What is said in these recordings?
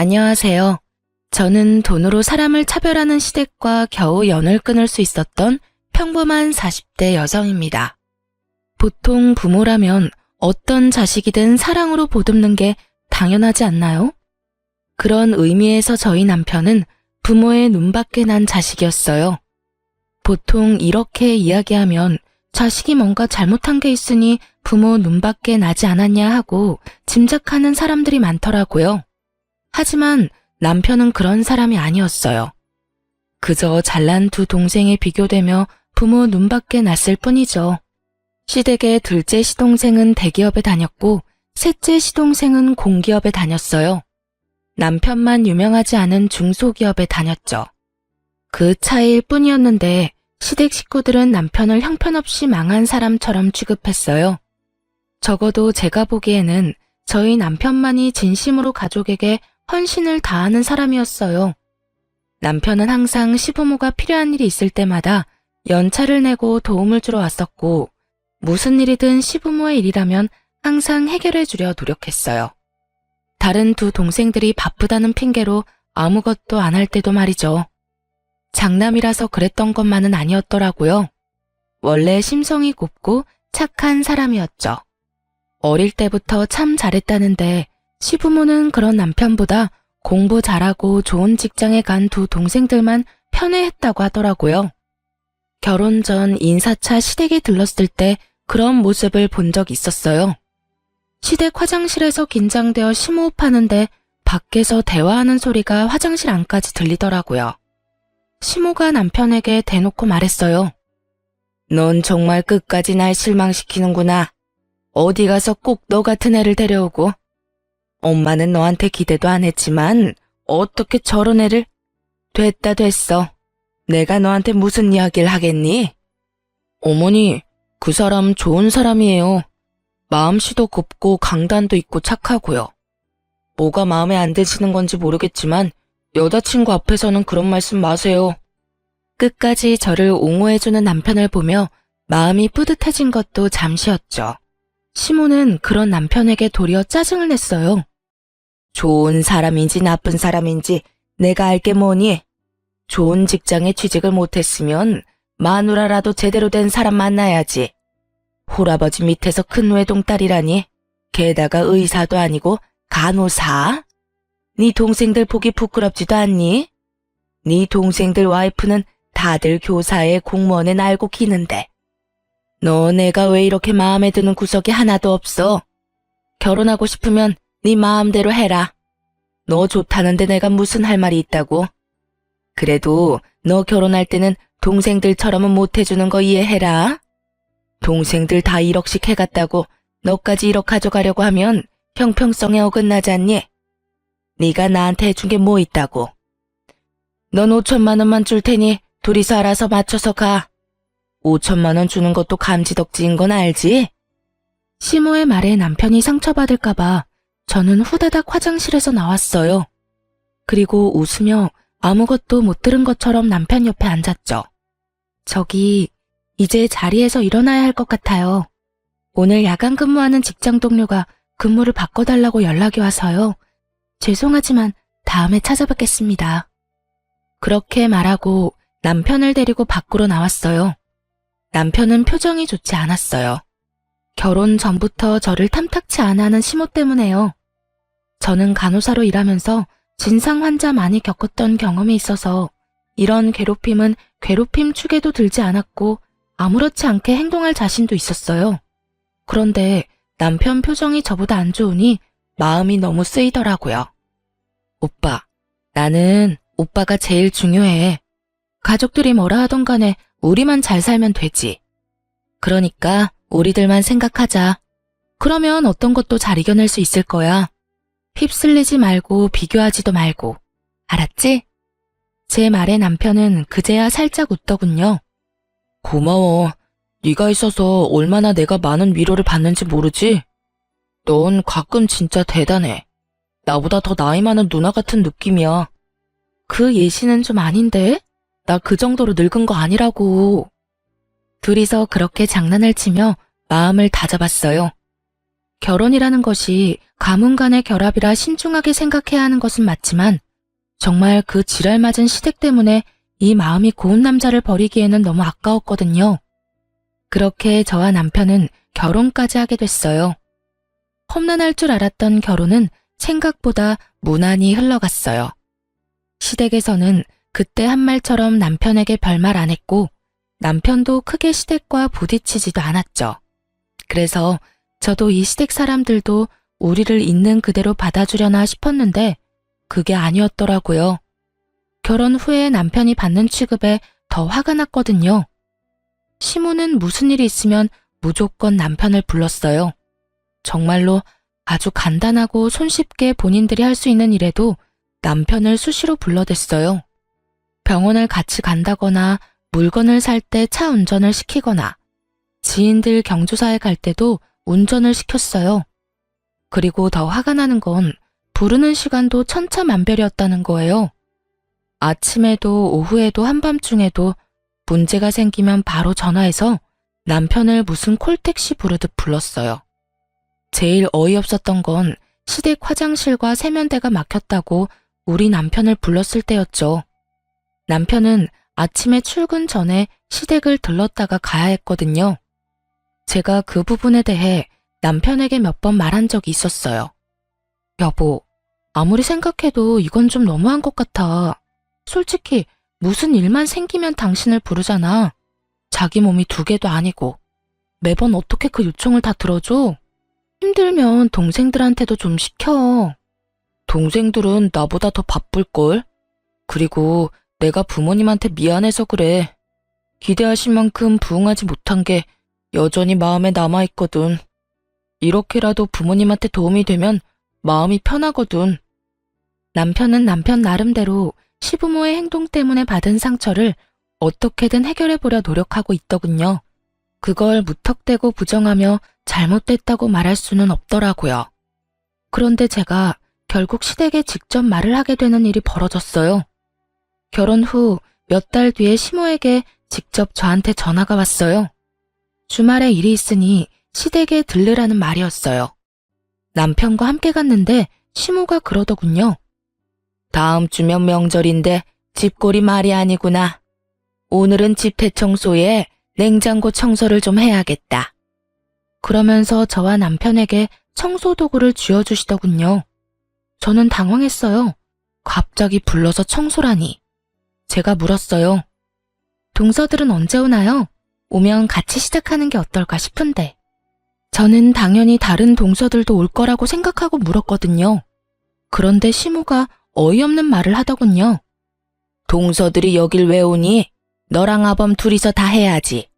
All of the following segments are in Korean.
안녕하세요. 저는 돈으로 사람을 차별하는 시댁과 겨우 연을 끊을 수 있었던 평범한 40대 여성입니다. 보통 부모라면 어떤 자식이든 사랑으로 보듬는 게 당연하지 않나요? 그런 의미에서 저희 남편은 부모의 눈밖에 난 자식이었어요. 보통 이렇게 이야기하면 자식이 뭔가 잘못한 게 있으니 부모 눈밖에 나지 않았냐 하고 짐작하는 사람들이 많더라고요. 하지만 남편은 그런 사람이 아니었어요. 그저 잘난 두 동생에 비교되며 부모 눈밖에 났을 뿐이죠. 시댁의 둘째 시동생은 대기업에 다녔고 셋째 시동생은 공기업에 다녔어요. 남편만 유명하지 않은 중소기업에 다녔죠. 그 차이일 뿐이었는데 시댁 식구들은 남편을 형편없이 망한 사람처럼 취급했어요. 적어도 제가 보기에는 저희 남편만이 진심으로 가족에게 헌신을 다하는 사람이었어요. 남편은 항상 시부모가 필요한 일이 있을 때마다 연차를 내고 도움을 주러 왔었고 무슨 일이든 시부모의 일이라면 항상 해결해 주려 노력했어요. 다른 두 동생들이 바쁘다는 핑계로 아무것도 안 할 때도 말이죠. 장남이라서 그랬던 것만은 아니었더라고요. 원래 심성이 곱고 착한 사람이었죠. 어릴 때부터 참 잘했다는데 시부모는 그런 남편보다 공부 잘하고 좋은 직장에 간 두 동생들만 편애했다고 하더라고요. 결혼 전 인사차 시댁에 들렀을 때 그런 모습을 본 적 있었어요. 시댁 화장실에서 긴장되어 심호흡하는데 밖에서 대화하는 소리가 화장실 안까지 들리더라고요. 시모가 남편에게 대놓고 말했어요. 넌 정말 끝까지 날 실망시키는구나. 어디 가서 꼭 너 같은 애를 데려오고. 엄마는 너한테 기대도 안 했지만 어떻게 저런 애를. 됐어. 내가 너한테 무슨 이야기를 하겠니? 어머니, 그 사람 좋은 사람이에요. 마음씨도 곱고 강단도 있고 착하고요. 뭐가 마음에 안 드시는 건지 모르겠지만 여자친구 앞에서는 그런 말씀 마세요. 끝까지 저를 옹호해주는 남편을 보며 마음이 뿌듯해진 것도 잠시였죠. 시모는 그런 남편에게 도리어 짜증을 냈어요. 좋은 사람인지 나쁜 사람인지 내가 알게 뭐니? 좋은 직장에 취직을 못했으면 마누라라도 제대로 된 사람 만나야지. 홀아버지 밑에서 큰 외동딸이라니. 게다가 의사도 아니고 간호사? 네 동생들 보기 부끄럽지도 않니? 네 동생들 와이프는 다들 교사에 공무원에 날고 기는데. 너 내가 왜 이렇게 마음에 드는 구석이 하나도 없어? 결혼하고 싶으면 네 마음대로 해라. 너 좋다는데 내가 무슨 할 말이 있다고? 그래도 너 결혼할 때는 동생들처럼은 못해주는 거 이해해라. 동생들 다 1억씩 해갔다고 너까지 1억 가져가려고 하면 형평성에 어긋나지 않니? 네가 나한테 해준 게 뭐 있다고. 넌 5천만 원만 줄 테니 둘이서 알아서 맞춰서 가. 5천만 원 주는 것도 감지덕지인 건 알지? 시모의 말에 남편이 상처받을까 봐 저는 후다닥 화장실에서 나왔어요. 그리고 웃으며 아무것도 못 들은 것처럼 남편 옆에 앉았죠. 저기 이제 자리에서 일어나야 할 것 같아요. 오늘 야간 근무하는 직장 동료가 근무를 바꿔달라고 연락이 와서요. 죄송하지만 다음에 찾아뵙겠습니다. 그렇게 말하고 남편을 데리고 밖으로 나왔어요. 남편은 표정이 좋지 않았어요. 결혼 전부터 저를 탐탁치 않아 하는 시모 때문에요. 저는 간호사로 일하면서 진상 환자 많이 겪었던 경험이 있어서 이런 괴롭힘은 괴롭힘 축에도 들지 않았고 아무렇지 않게 행동할 자신도 있었어요. 그런데 남편 표정이 저보다 안 좋으니 마음이 너무 쓰이더라고요. 오빠, 나는 오빠가 제일 중요해. 가족들이 뭐라 하던 간에 우리만 잘 살면 되지. 그러니까 우리들만 생각하자. 그러면 어떤 것도 잘 이겨낼 수 있을 거야. 휩쓸리지 말고 비교하지도 말고. 알았지? 제 말에 남편은 그제야 살짝 웃더군요. 고마워. 네가 있어서 얼마나 내가 많은 위로를 받는지 모르지? 넌 가끔 진짜 대단해. 나보다 더 나이 많은 누나 같은 느낌이야. 그 예시는 좀 아닌데? 나 그 정도로 늙은 거 아니라고. 둘이서 그렇게 장난을 치며 마음을 다잡았어요. 결혼이라는 것이 가문 간의 결합이라 신중하게 생각해야 하는 것은 맞지만 정말 그 지랄 맞은 시댁 때문에 이 마음이 고운 남자를 버리기에는 너무 아까웠거든요. 그렇게 저와 남편은 결혼까지 하게 됐어요. 험난할 줄 알았던 결혼은 생각보다 무난히 흘러갔어요. 시댁에서는 그때 한 말처럼 남편에게 별말 안 했고 남편도 크게 시댁과 부딪히지도 않았죠. 그래서 저도 이 시댁 사람들도 우리를 있는 그대로 받아주려나 싶었는데 그게 아니었더라고요. 결혼 후에 남편이 받는 취급에 더 화가 났거든요. 시모는 무슨 일이 있으면 무조건 남편을 불렀어요. 정말로 아주 간단하고 손쉽게 본인들이 할 수 있는 일에도 남편을 수시로 불러댔어요. 병원을 같이 간다거나 물건을 살 때 차 운전을 시키거나 지인들 경조사에 갈 때도 운전을 시켰어요. 그리고 더 화가 나는 건 부르는 시간도 천차만별이었다는 거예요. 아침에도 오후에도 한밤중에도 문제가 생기면 바로 전화해서 남편을 무슨 콜택시 부르듯 불렀어요. 제일 어이없었던 건 시댁 화장실과 세면대가 막혔다고 우리 남편을 불렀을 때였죠. 남편은 아침에 출근 전에 시댁을 들렀다가 가야 했거든요. 제가 그 부분에 대해 남편에게 몇 번 말한 적이 있었어요. 여보, 아무리 생각해도 이건 좀 너무한 것 같아. 솔직히 무슨 일만 생기면 당신을 부르잖아. 자기 몸이 2개도 아니고. 매번 어떻게 그 요청을 다 들어줘? 힘들면 동생들한테도 좀 시켜. 동생들은 나보다 더 바쁠걸? 그리고 내가 부모님한테 미안해서 그래. 기대하신 만큼 부응하지 못한 게 여전히 마음에 남아있거든. 이렇게라도 부모님한테 도움이 되면 마음이 편하거든. 남편은 남편 나름대로 시부모의 행동 때문에 받은 상처를 어떻게든 해결해보려 노력하고 있더군요. 그걸 무턱대고 부정하며 잘못됐다고 말할 수는 없더라고요. 그런데 제가 결국 시댁에 직접 말을 하게 되는 일이 벌어졌어요. 결혼 후 몇 달 뒤에 시모에게 직접 저한테 전화가 왔어요. 주말에 일이 있으니 시댁에 들르라는 말이었어요. 남편과 함께 갔는데 시모가 그러더군요. 다음 주면 명절인데 집골이 말이 아니구나. 오늘은 집 대청소에 냉장고 청소를 좀 해야겠다. 그러면서 저와 남편에게 청소 도구를 쥐어주시더군요. 저는 당황했어요. 갑자기 불러서 청소라니. 제가 물었어요. 동서들은 언제 오나요? 오면 같이 시작하는 게 어떨까 싶은데. 저는 당연히 다른 동서들도 올 거라고 생각하고 물었거든요. 그런데 시모가 어이없는 말을 하더군요. 동서들이 여길 왜 오니? 너랑 아범 둘이서 다 해야지.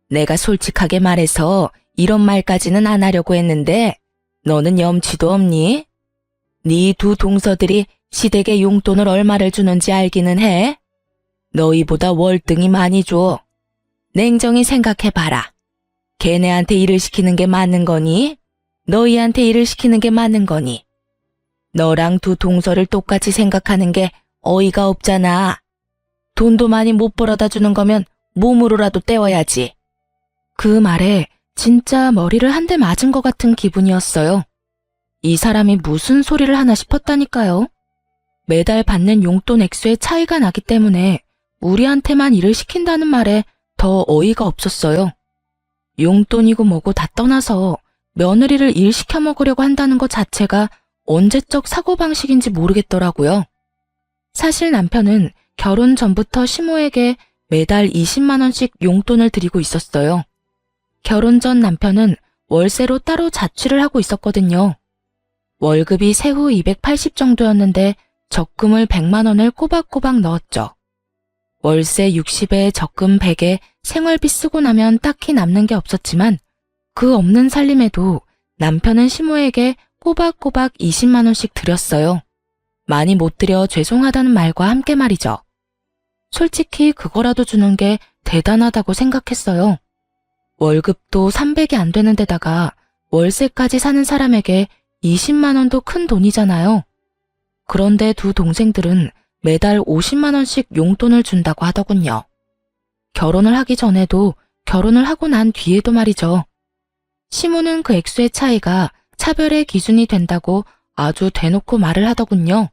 내가 솔직하게 말해서 이런 말까지는 안 하려고 했는데 너는 염치도 없니? 네 2 동서들이 시댁에 용돈을 얼마를 주는지 알기는 해? 너희보다 월등히 많이 줘. 냉정히 생각해봐라. 걔네한테 일을 시키는 게 맞는 거니? 너희한테 일을 시키는 게 맞는 거니? 너랑 2 동서를 똑같이 생각하는 게 어이가 없잖아. 돈도 많이 못 벌어다 주는 거면 몸으로라도 때워야지. 그 말에 진짜 머리를 한 대 맞은 것 같은 기분이었어요. 이 사람이 무슨 소리를 하나 싶었다니까요. 매달 받는 용돈 액수의 차이가 나기 때문에 우리한테만 일을 시킨다는 말에 더 어이가 없었어요. 용돈이고 뭐고 다 떠나서 며느리를 일 시켜 먹으려고 한다는 것 자체가 언제적 사고방식인지 모르겠더라고요. 사실 남편은 결혼 전부터 시모에게 매달 20만 원씩 용돈을 드리고 있었어요. 결혼 전 남편은 월세로 따로 자취를 하고 있었거든요. 월급이 세후 280 정도였는데 적금을 100만 원을 꼬박꼬박 넣었죠. 월세 60에 적금 100에 생활비 쓰고 나면 딱히 남는 게 없었지만 그 없는 살림에도 남편은 시모에게 꼬박꼬박 20만 원씩 드렸어요. 많이 못 드려 죄송하다는 말과 함께 말이죠. 솔직히 그거라도 주는 게 대단하다고 생각했어요. 월급도 300이 안 되는 데다가 월세까지 사는 사람에게 20만 원도 큰 돈이잖아요. 그런데 2 동생들은 매달 50만 원씩 용돈을 준다고 하더군요. 결혼을 하기 전에도 결혼을 하고 난 뒤에도 말이죠. 시모는 그 액수의 차이가 차별의 기준이 된다고 아주 대놓고 말을 하더군요.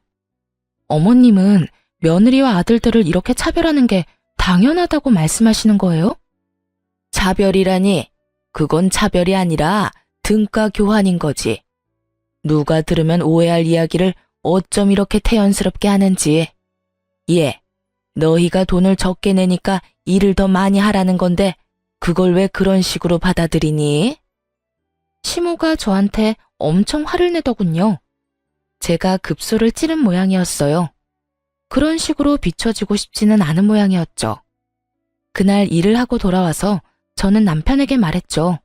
어머님은 며느리와 아들들을 이렇게 차별하는 게 당연하다고 말씀하시는 거예요? 차별이라니, 그건 차별이 아니라 등가 교환인 거지. 누가 들으면 오해할 이야기를 어쩜 이렇게 태연스럽게 하는지. 예, 너희가 돈을 적게 내니까 일을 더 많이 하라는 건데 그걸 왜 그런 식으로 받아들이니? 시모가 저한테 엄청 화를 내더군요. 제가 급소를 찌른 모양이었어요. 그런 식으로 비춰지고 싶지는 않은 모양이었죠. 그날 일을 하고 돌아와서 저는 남편에게 말했죠.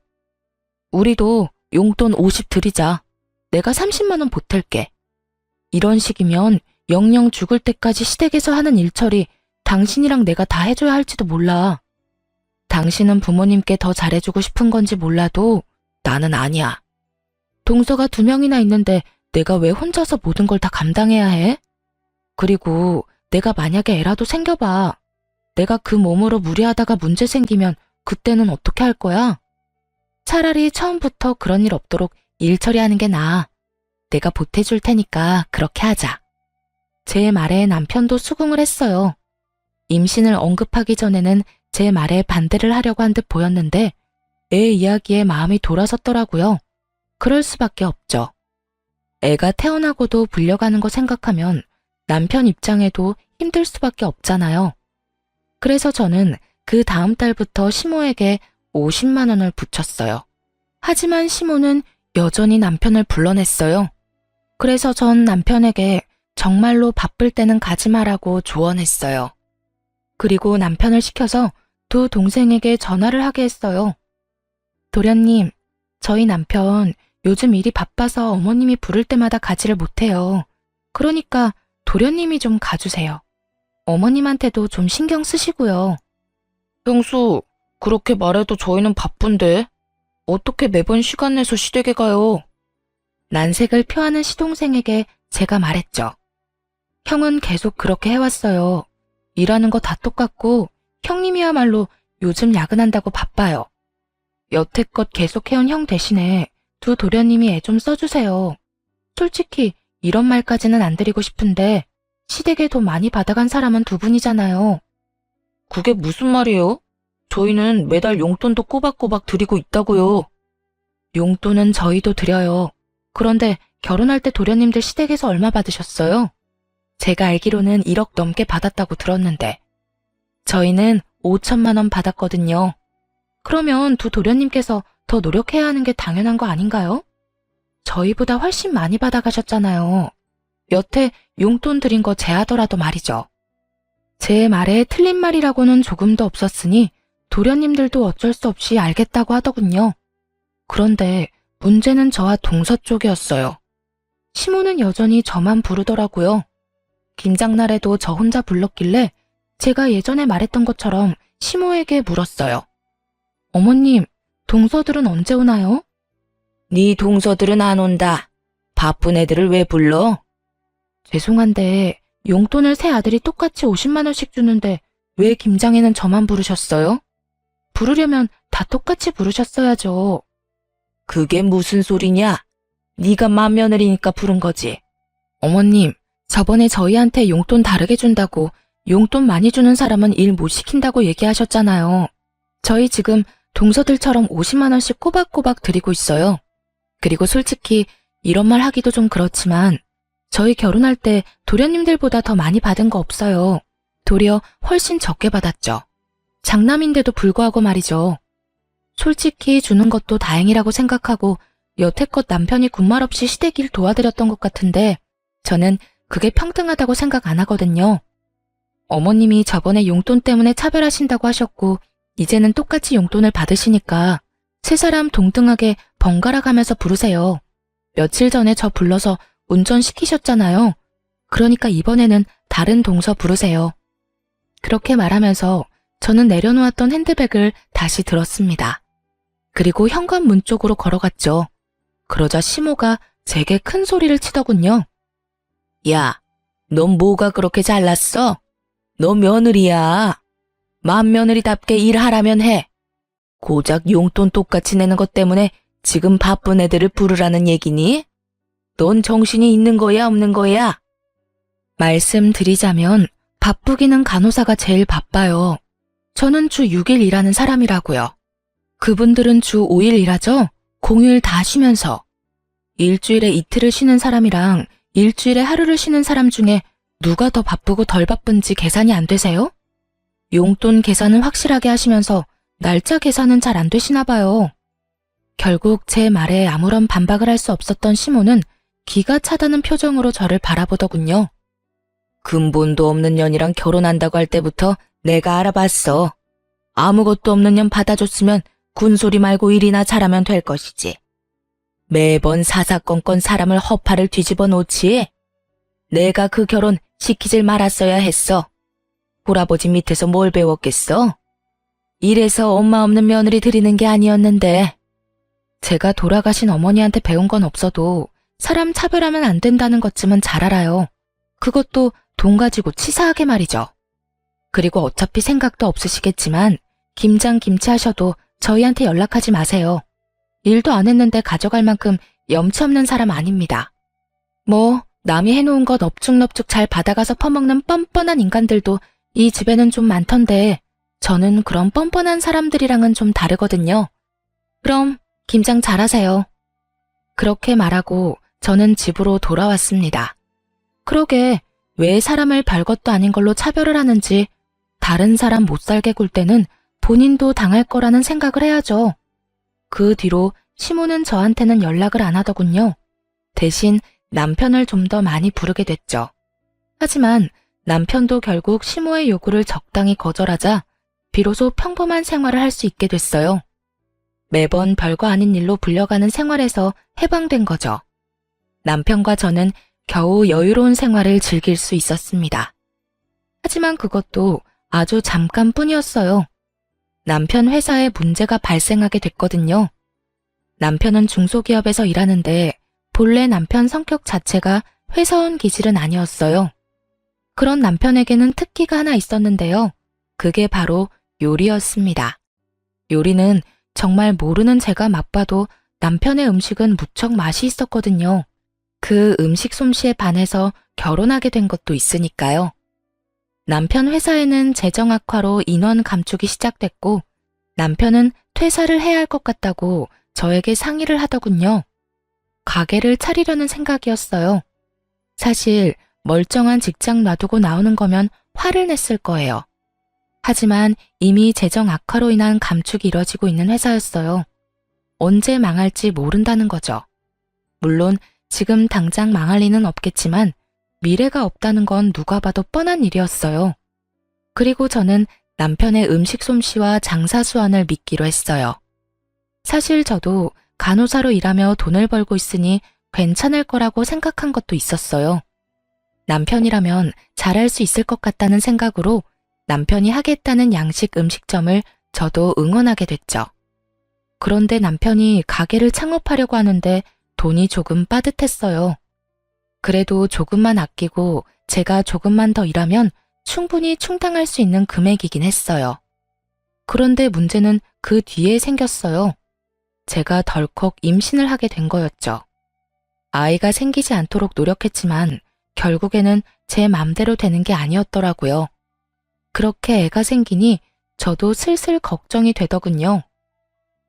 우리도 용돈 50 드리자. 내가 30만 원 보탤게. 이런 식이면 영영 죽을 때까지 시댁에서 하는 일처리 당신이랑 내가 다 해줘야 할지도 몰라. 당신은 부모님께 더 잘해주고 싶은 건지 몰라도 나는 아니야. 동서가 2명이나 있는데 내가 왜 혼자서 모든 걸 다 감당해야 해? 그리고 내가 만약에 애라도 생겨봐. 내가 그 몸으로 무리하다가 문제 생기면 그때는 어떻게 할 거야? 차라리 처음부터 그런 일 없도록 일 처리하는 게 나아. 내가 보태줄 테니까 그렇게 하자. 제 말에 남편도 수긍을 했어요. 임신을 언급하기 전에는 제 말에 반대를 하려고 한 듯 보였는데 애 이야기에 마음이 돌아섰더라고요. 그럴 수밖에 없죠. 애가 태어나고도 불려가는 거 생각하면 남편 입장에도 힘들 수밖에 없잖아요. 그래서 저는 그 다음 달부터 시모에게 50만 원을 붙였어요. 하지만 시모는 여전히 남편을 불러냈어요. 그래서 전 남편에게 정말로 바쁠 때는 가지 마라고 조언했어요. 그리고 남편을 시켜서 2 동생에게 전화를 하게 했어요. 도련님, 저희 남편 요즘 일이 바빠서 어머님이 부를 때마다 가지를 못해요. 그러니까 도련님이 좀 가주세요. 어머님한테도 좀 신경 쓰시고요. 형수, 그렇게 말해도 저희는 바쁜데 어떻게 매번 시간 내서 시댁에 가요? 난색을 표하는 시동생에게 제가 말했죠. 형은 계속 그렇게 해왔어요. 일하는 거 다 똑같고 형님이야말로 요즘 야근한다고 바빠요. 여태껏 계속 해온 형 대신에 2 도련님이 애 좀 써주세요. 솔직히 이런 말까지는 안 드리고 싶은데 시댁에 더 많이 받아간 사람은 2분이잖아요. 그게 무슨 말이에요? 저희는 매달 용돈도 꼬박꼬박 드리고 있다고요. 용돈은 저희도 드려요. 그런데 결혼할 때 도련님들 시댁에서 얼마 받으셨어요? 제가 알기로는 1억 넘게 받았다고 들었는데 저희는 5천만 원 받았거든요. 그러면 2 도련님께서 더 노력해야 하는 게 당연한 거 아닌가요? 저희보다 훨씬 많이 받아가셨잖아요. 여태 용돈 드린 거 제하더라도 말이죠. 제 말에 틀린 말이라고는 조금도 없었으니 도련님들도 어쩔 수 없이 알겠다고 하더군요. 그런데 문제는 저와 동서 쪽이었어요. 시모는 여전히 저만 부르더라고요. 김장날에도 저 혼자 불렀길래 제가 예전에 말했던 것처럼 시모에게 물었어요. 어머님, 동서들은 언제 오나요? 네 동서들은 안 온다. 바쁜 애들을 왜 불러? 죄송한데 용돈을 세 아들이 똑같이 50만 원씩 주는데 왜 김장에는 저만 부르셨어요? 부르려면 다 똑같이 부르셨어야죠. 그게 무슨 소리냐? 네가 맏며느리니까 부른 거지. 어머님, 저번에 저희한테 용돈 다르게 준다고 용돈 많이 주는 사람은 일 못 시킨다고 얘기하셨잖아요. 저희 지금 동서들처럼 50만 원씩 꼬박꼬박 드리고 있어요. 그리고 솔직히 이런 말 하기도 좀 그렇지만 저희 결혼할 때 도련님들보다 더 많이 받은 거 없어요. 도리어 훨씬 적게 받았죠. 장남인데도 불구하고 말이죠. 솔직히 주는 것도 다행이라고 생각하고 여태껏 남편이 군말 없이 시댁 일 도와드렸던 것 같은데 저는 그게 평등하다고 생각 안 하거든요. 어머님이 저번에 용돈 때문에 차별하신다고 하셨고 이제는 똑같이 용돈을 받으시니까 세 사람 동등하게 번갈아 가면서 부르세요. 며칠 전에 저 불러서 운전시키셨잖아요. 그러니까 이번에는 다른 동서 부르세요. 그렇게 말하면서 저는 내려놓았던 핸드백을 다시 들었습니다. 그리고 현관문 쪽으로 걸어갔죠. 그러자 시모가 제게 큰 소리를 치더군요. 야, 넌 뭐가 그렇게 잘났어? 너 며느리야. 맏며느리답게 일하라면 해. 고작 용돈 똑같이 내는 것 때문에 지금 바쁜 애들을 부르라는 얘기니? 넌 정신이 있는 거야, 없는 거야? 말씀드리자면 바쁘기는 간호사가 제일 바빠요. 저는 주 6일 일하는 사람이라고요. 그분들은 주 5일 일하죠? 공휴일 다 쉬면서. 일주일에 이틀을 쉬는 사람이랑 일주일에 하루를 쉬는 사람 중에 누가 더 바쁘고 덜 바쁜지 계산이 안 되세요? 용돈 계산은 확실하게 하시면서 날짜 계산은 잘 안 되시나 봐요. 결국 제 말에 아무런 반박을 할 수 없었던 시모는 기가 차다는 표정으로 저를 바라보더군요. 근본도 없는 년이랑 결혼한다고 할 때부터 내가 알아봤어. 아무것도 없는 년 받아줬으면 군소리 말고 일이나 잘하면 될 것이지. 매번 사사건건 사람을 허파를 뒤집어 놓지. 내가 그 결혼 시키질 말았어야 했어. 할아버지 밑에서 뭘 배웠겠어? 이래서 엄마 없는 며느리 들이는 게 아니었는데. 제가 돌아가신 어머니한테 배운 건 없어도 사람 차별하면 안 된다는 것쯤은 잘 알아요. 그것도 돈 가지고 치사하게 말이죠. 그리고 어차피 생각도 없으시겠지만 김장 김치 하셔도 저희한테 연락하지 마세요. 일도 안 했는데 가져갈 만큼 염치 없는 사람 아닙니다. 뭐 남이 해놓은 것 넙죽넙죽 잘 받아가서 퍼먹는 뻔뻔한 인간들도 이 집에는 좀 많던데 저는 그런 뻔뻔한 사람들이랑은 좀 다르거든요. 그럼 김장 잘하세요. 그렇게 말하고 저는 집으로 돌아왔습니다. 그러게 왜 사람을 별것도 아닌 걸로 차별을 하는지 다른 사람 못 살게 굴 때는 본인도 당할 거라는 생각을 해야죠. 그 뒤로 시모는 저한테는 연락을 안 하더군요. 대신 남편을 좀 더 많이 부르게 됐죠. 하지만 남편도 결국 시모의 요구를 적당히 거절하자 비로소 평범한 생활을 할 수 있게 됐어요. 매번 별거 아닌 일로 불려가는 생활에서 해방된 거죠. 남편과 저는 겨우 여유로운 생활을 즐길 수 있었습니다. 하지만 그것도 아주 잠깐뿐이었어요. 남편 회사에 문제가 발생하게 됐거든요. 남편은 중소기업에서 일하는데 본래 남편 성격 자체가 회사원 기질은 아니었어요. 그런 남편에게는 특기가 하나 있었는데요. 그게 바로 요리였습니다. 요리는 정말 모르는 제가 맛봐도 남편의 음식은 무척 맛이 있었거든요. 그 음식 솜씨에 반해서 결혼하게 된 것도 있으니까요. 남편 회사에는 재정 악화로 인원 감축이 시작됐고 남편은 퇴사를 해야 할 것 같다고 저에게 상의를 하더군요. 가게를 차리려는 생각이었어요. 사실 멀쩡한 직장 놔두고 나오는 거면 화를 냈을 거예요. 하지만 이미 재정 악화로 인한 감축이 이뤄지고 있는 회사였어요. 언제 망할지 모른다는 거죠. 물론 지금 당장 망할 리는 없겠지만 미래가 없다는 건 누가 봐도 뻔한 일이었어요. 그리고 저는 남편의 음식 솜씨와 장사 수완을 믿기로 했어요. 사실 저도 간호사로 일하며 돈을 벌고 있으니 괜찮을 거라고 생각한 것도 있었어요. 남편이라면 잘할 수 있을 것 같다는 생각으로 남편이 하겠다는 양식 음식점을 저도 응원하게 됐죠. 그런데 남편이 가게를 창업하려고 하는데 돈이 조금 빠듯했어요. 그래도 조금만 아끼고 제가 조금만 더 일하면 충분히 충당할 수 있는 금액이긴 했어요. 그런데 문제는 그 뒤에 생겼어요. 제가 덜컥 임신을 하게 된 거였죠. 아이가 생기지 않도록 노력했지만 결국에는 제 맘대로 되는 게 아니었더라고요. 그렇게 애가 생기니 저도 슬슬 걱정이 되더군요.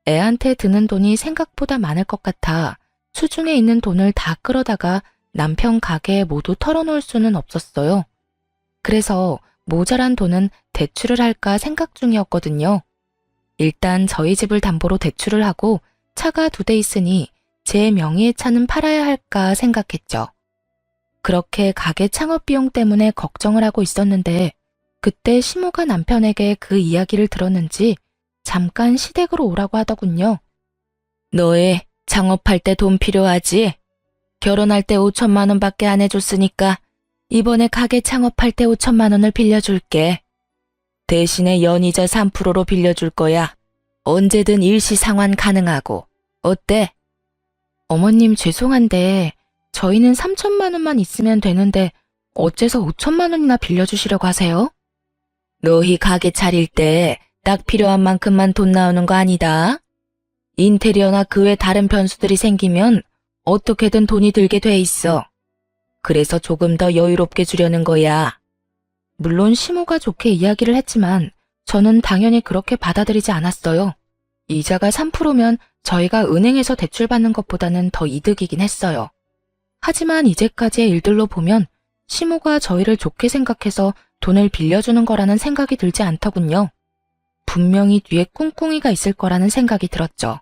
애한테 드는 돈이 생각보다 많을 것 같아 수중에 있는 돈을 다 끌어다가 남편 가게에 모두 털어놓을 수는 없었어요. 그래서 모자란 돈은 대출을 할까 생각 중이었거든요. 일단 저희 집을 담보로 대출을 하고 차가 2대 있으니 제 명의의 차는 팔아야 할까 생각했죠. 그렇게 가게 창업 비용 때문에 걱정을 하고 있었는데 그때 시모가 남편에게 그 이야기를 들었는지 잠깐 시댁으로 오라고 하더군요. 너애 창업할 때 돈 필요하지? 결혼할 때 5천만 원밖에 안 해줬으니까 이번에 가게 창업할 때 5천만 원을 빌려줄게. 대신에 연이자 3%로 빌려줄 거야. 언제든 일시 상환 가능하고. 어때? 어머님 죄송한데 저희는 3천만 원만 있으면 되는데 어째서 5천만 원이나 빌려주시려고 하세요? 너희 가게 차릴 때 딱 필요한 만큼만 돈 나오는 거 아니다? 인테리어나 그 외 다른 변수들이 생기면 어떻게든 돈이 들게 돼 있어. 그래서 조금 더 여유롭게 주려는 거야. 물론 시모가 좋게 이야기를 했지만 저는 당연히 그렇게 받아들이지 않았어요. 이자가 3%면 저희가 은행에서 대출받는 것보다는 더 이득이긴 했어요. 하지만 이제까지의 일들로 보면 시모가 저희를 좋게 생각해서 돈을 빌려주는 거라는 생각이 들지 않더군요. 분명히 뒤에 꿍꿍이가 있을 거라는 생각이 들었죠.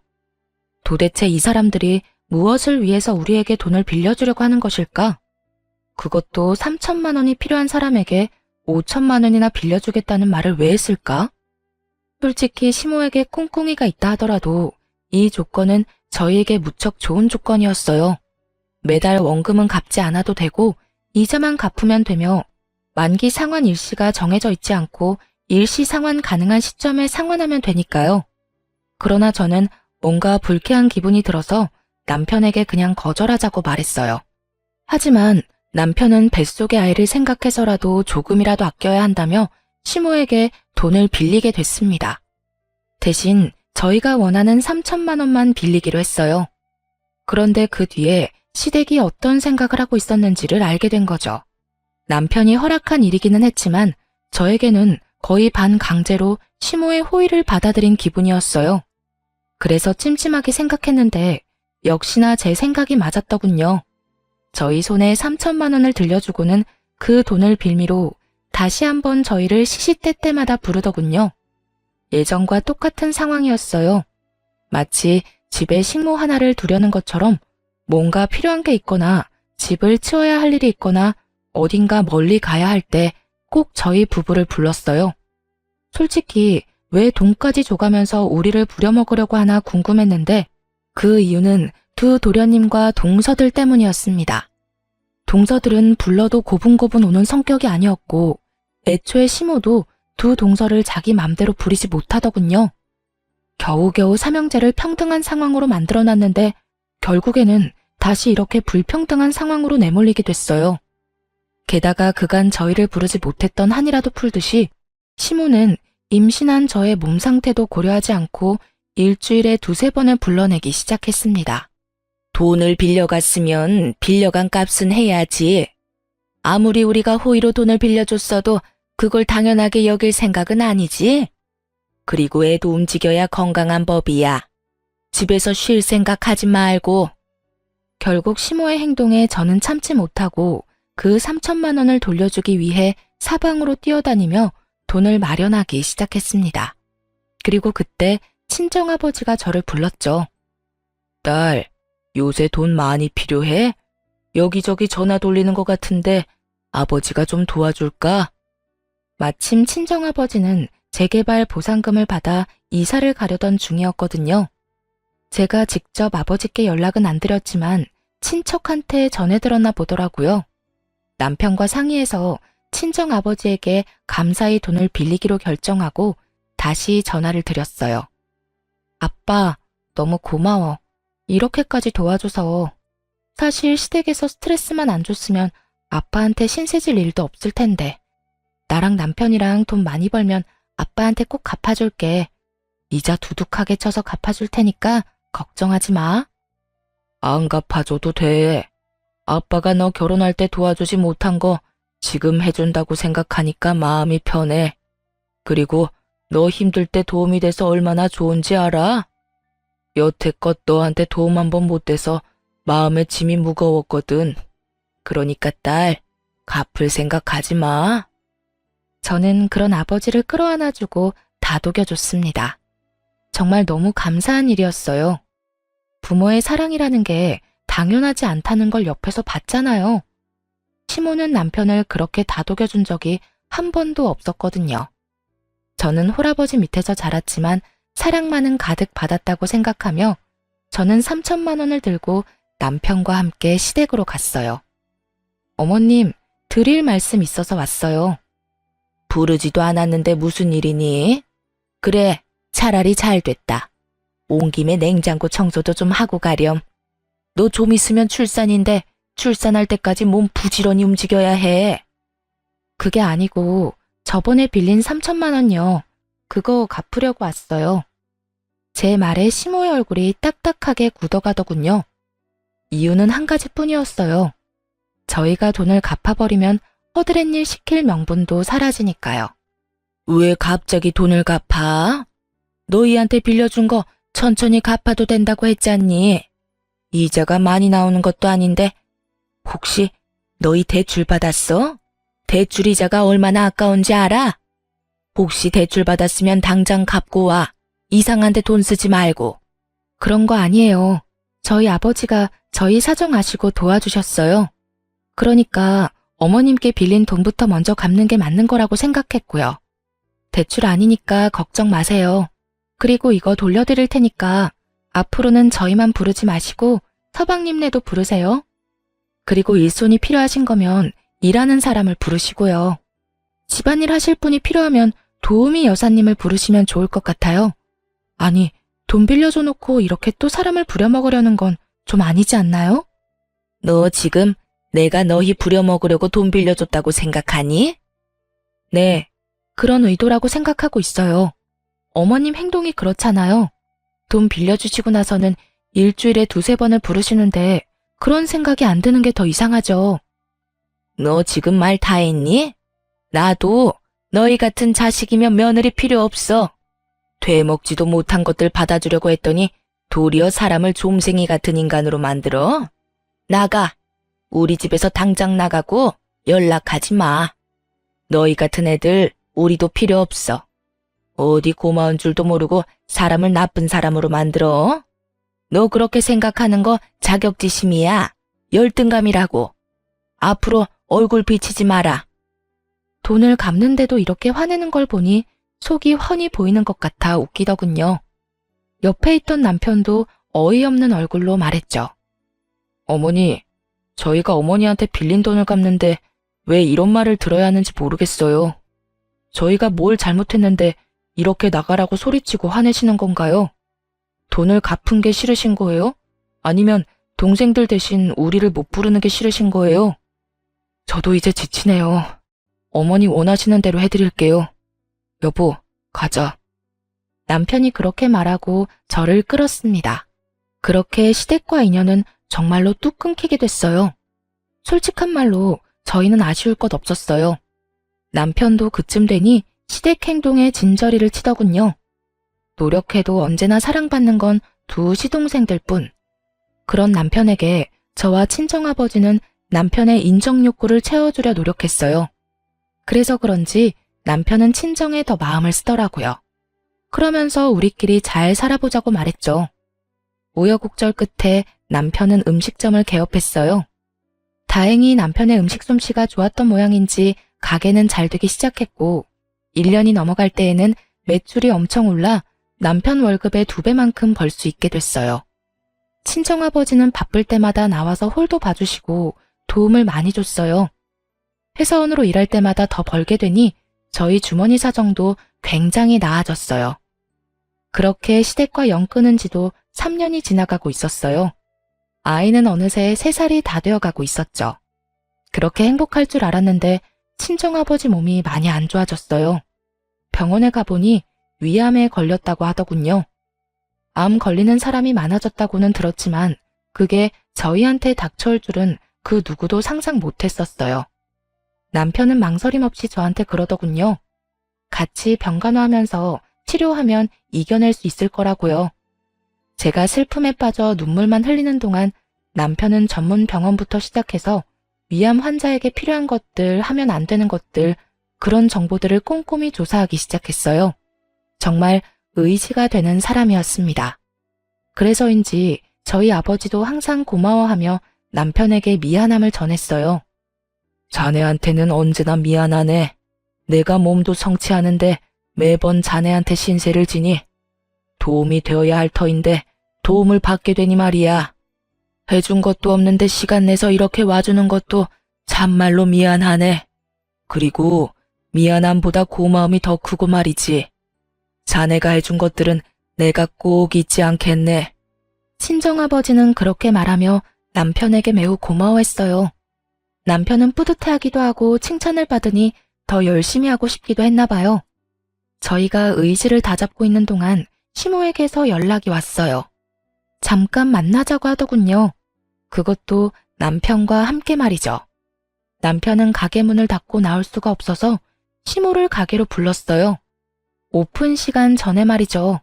도대체 이 사람들이 무엇을 위해서 우리에게 돈을 빌려주려고 하는 것일까? 그것도 3천만 원이 필요한 사람에게 5천만 원이나 빌려주겠다는 말을 왜 했을까? 솔직히 시모에게 꿍꿍이가 있다 하더라도 이 조건은 저희에게 무척 좋은 조건이었어요. 매달 원금은 갚지 않아도 되고 이자만 갚으면 되며 만기 상환 일시가 정해져 있지 않고 일시 상환 가능한 시점에 상환하면 되니까요. 그러나 저는 뭔가 불쾌한 기분이 들어서 남편에게 그냥 거절하자고 말했어요. 하지만 남편은 뱃속의 아이를 생각해서라도 조금이라도 아껴야 한다며 시모에게 돈을 빌리게 됐습니다. 대신 저희가 원하는 3천만 원만 빌리기로 했어요. 그런데 그 뒤에 시댁이 어떤 생각을 하고 있었는지를 알게 된 거죠. 남편이 허락한 일이기는 했지만 저에게는 거의 반강제로 시모의 호의를 받아들인 기분이었어요. 그래서 찜찜하게 생각했는데 역시나 제 생각이 맞았더군요. 저희 손에 3천만 원을 들려주고는 그 돈을 빌미로 다시 한번 저희를 시시때때마다 부르더군요. 예전과 똑같은 상황이었어요. 마치 집에 식모 하나를 두려는 것처럼 뭔가 필요한 게 있거나 집을 치워야 할 일이 있거나 어딘가 멀리 가야 할 때 꼭 저희 부부를 불렀어요. 솔직히 왜 돈까지 줘가면서 우리를 부려먹으려고 하나 궁금했는데 그 이유는 두 도련님과 동서들 때문이었습니다. 동서들은 불러도 고분고분 오는 성격이 아니었고 애초에 시모도 두 동서를 자기 맘대로 부리지 못하더군요. 겨우겨우 삼형제를 평등한 상황으로 만들어놨는데 결국에는 다시 이렇게 불평등한 상황으로 내몰리게 됐어요. 게다가 그간 저희를 부르지 못했던 한이라도 풀듯이 시모는 임신한 저의 몸 상태도 고려하지 않고 일주일에 2-3번을 불러내기 시작했습니다. 돈을 빌려갔으면 빌려간 값은 해야지. 아무리 우리가 호의로 돈을 빌려줬어도 그걸 당연하게 여길 생각은 아니지. 그리고 애도 움직여야 건강한 법이야. 집에서 쉴 생각하지 말고. 결국 시모의 행동에 저는 참지 못하고 그 3천만 원을 돌려주기 위해 사방으로 뛰어다니며 돈을 마련하기 시작했습니다. 그리고 그때 친정아버지가 저를 불렀죠. 딸, 요새 돈 많이 필요해? 여기저기 전화 돌리는 것 같은데 아버지가 좀 도와줄까? 마침 친정아버지는 재개발 보상금을 받아 이사를 가려던 중이었거든요. 제가 직접 아버지께 연락은 안 드렸지만 친척한테 전해들었나 보더라고요. 남편과 상의해서 친정아버지에게 감사히 돈을 빌리기로 결정하고 다시 전화를 드렸어요. 아빠, 너무 고마워. 이렇게까지 도와줘서. 사실 시댁에서 스트레스만 안 줬으면 아빠한테 신세질 일도 없을 텐데. 나랑 남편이랑 돈 많이 벌면 아빠한테 꼭 갚아줄게. 이자 두둑하게 쳐서 갚아줄 테니까 걱정하지 마. 안 갚아줘도 돼. 아빠가 너 결혼할 때 도와주지 못한 거 지금 해준다고 생각하니까 마음이 편해. 그리고 너 힘들 때 도움이 돼서 얼마나 좋은지 알아? 여태껏 너한테 도움 한 번 못 돼서 마음에 짐이 무거웠거든. 그러니까 딸, 갚을 생각하지 마. 저는 그런 아버지를 끌어안아주고 다독여줬습니다. 정말 너무 감사한 일이었어요. 부모의 사랑이라는 게 당연하지 않다는 걸 옆에서 봤잖아요. 시모는 남편을 그렇게 다독여준 적이 한 번도 없었거든요. 저는 홀아버지 밑에서 자랐지만 사랑만은 가득 받았다고 생각하며 저는 3천만 원을 들고 남편과 함께 시댁으로 갔어요. 어머님, 드릴 말씀 있어서 왔어요. 부르지도 않았는데 무슨 일이니? 그래, 차라리 잘 됐다. 온 김에 냉장고 청소도 좀 하고 가렴. 너 좀 있으면 출산인데 출산할 때까지 몸 부지런히 움직여야 해. 그게 아니고 저번에 빌린 3천만 원요. 그거 갚으려고 왔어요. 제 말에 시모의 얼굴이 딱딱하게 굳어가더군요. 이유는 한 가지뿐이었어요. 저희가 돈을 갚아버리면 허드렛 일 시킬 명분도 사라지니까요. 왜 갑자기 돈을 갚아? 너희한테 빌려준 거 천천히 갚아도 된다고 했잖니. 이자가 많이 나오는 것도 아닌데 혹시 너희 대출 받았어? 대출 이자가 얼마나 아까운지 알아? 혹시 대출 받았으면 당장 갚고 와. 이상한 데 돈 쓰지 말고. 그런 거 아니에요. 저희 아버지가 저희 사정 아시고 도와주셨어요. 그러니까 어머님께 빌린 돈부터 먼저 갚는 게 맞는 거라고 생각했고요. 대출 아니니까 걱정 마세요. 그리고 이거 돌려드릴 테니까 앞으로는 저희만 부르지 마시고 서방님네도 부르세요. 그리고 일손이 필요하신 거면 일하는 사람을 부르시고요. 집안일 하실 분이 필요하면 도우미 여사님을 부르시면 좋을 것 같아요. 아니, 돈 빌려줘 놓고 이렇게 또 사람을 부려먹으려는 건 좀 아니지 않나요? 너 지금 내가 너희 부려먹으려고 돈 빌려줬다고 생각하니? 네, 그런 의도라고 생각하고 있어요. 어머님 행동이 그렇잖아요. 돈 빌려주시고 나서는 일주일에 2-3번을 부르시는데 그런 생각이 안 드는 게 더 이상하죠. 너 지금 말 다 했니? 나도 너희 같은 자식이면 며느리 필요 없어. 되먹지도 못한 것들 받아주려고 했더니 도리어 사람을 좀생이 같은 인간으로 만들어? 나가. 우리 집에서 당장 나가고 연락하지 마. 너희 같은 애들 우리도 필요 없어. 어디 고마운 줄도 모르고 사람을 나쁜 사람으로 만들어? 너 그렇게 생각하는 거 자격지심이야. 열등감이라고. 앞으로 얼굴 비치지 마라. 돈을 갚는데도 이렇게 화내는 걸 보니 속이 훤히 보이는 것 같아 웃기더군요. 옆에 있던 남편도 어이없는 얼굴로 말했죠. 어머니, 저희가 어머니한테 빌린 돈을 갚는데 왜 이런 말을 들어야 하는지 모르겠어요. 저희가 뭘 잘못했는데 이렇게 나가라고 소리치고 화내시는 건가요? 돈을 갚은 게 싫으신 거예요? 아니면 동생들 대신 우리를 못 부르는 게 싫으신 거예요? 저도 이제 지치네요. 어머니 원하시는 대로 해드릴게요. 여보, 가자. 남편이 그렇게 말하고 저를 끌었습니다. 그렇게 시댁과 인연은 정말로 뚝 끊기게 됐어요. 솔직한 말로 저희는 아쉬울 것 없었어요. 남편도 그쯤 되니 시댁 행동에 진저리를 치더군요. 노력해도 언제나 사랑받는 건 두 시동생들 뿐. 그런 남편에게 저와 친정아버지는 남편의 인정 욕구를 채워주려 노력했어요. 그래서 그런지 남편은 친정에 더 마음을 쓰더라고요. 그러면서 우리끼리 잘 살아보자고 말했죠. 우여곡절 끝에 남편은 음식점을 개업했어요. 다행히 남편의 음식 솜씨가 좋았던 모양인지 가게는 잘 되기 시작했고 1년이 넘어갈 때에는 매출이 엄청 올라 남편 월급의 2배만큼 벌 수 있게 됐어요. 친정아버지는 바쁠 때마다 나와서 홀도 봐주시고 도움을 많이 줬어요. 회사원으로 일할 때마다 더 벌게 되니 저희 주머니 사정도 굉장히 나아졌어요. 그렇게 시댁과 연 끊은 지도 3년이 지나가고 있었어요. 아이는 어느새 3살이 다 되어가고 있었죠. 그렇게 행복할 줄 알았는데 친정아버지 몸이 많이 안 좋아졌어요. 병원에 가보니 위암에 걸렸다고 하더군요. 암 걸리는 사람이 많아졌다고는 들었지만 그게 저희한테 닥쳐올 줄은 그 누구도 상상 못했었어요. 남편은 망설임 없이 저한테 그러더군요. 같이 병간호하면서 치료하면 이겨낼 수 있을 거라고요. 제가 슬픔에 빠져 눈물만 흘리는 동안 남편은 전문 병원부터 시작해서 위암 환자에게 필요한 것들, 하면 안 되는 것들, 그런 정보들을 꼼꼼히 조사하기 시작했어요. 정말 의지가 되는 사람이었습니다. 그래서인지 저희 아버지도 항상 고마워하며 남편에게 미안함을 전했어요. 자네한테는 언제나 미안하네. 내가 몸도 성취하는데 매번 자네한테 신세를 지니 도움이 되어야 할 터인데 도움을 받게 되니 말이야. 해준 것도 없는데 시간 내서 이렇게 와주는 것도 참말로 미안하네. 그리고 미안함보다 고마움이 더 크고 말이지. 자네가 해준 것들은 내가 꼭 잊지 않겠네. 친정아버지는 그렇게 말하며 남편에게 매우 고마워했어요. 남편은 뿌듯해하기도 하고 칭찬을 받으니 더 열심히 하고 싶기도 했나 봐요. 저희가 의지를 다잡고 있는 동안 시모에게서 연락이 왔어요. 잠깐 만나자고 하더군요. 그것도 남편과 함께 말이죠. 남편은 가게 문을 닫고 나올 수가 없어서 시모를 가게로 불렀어요. 오픈 시간 전에 말이죠.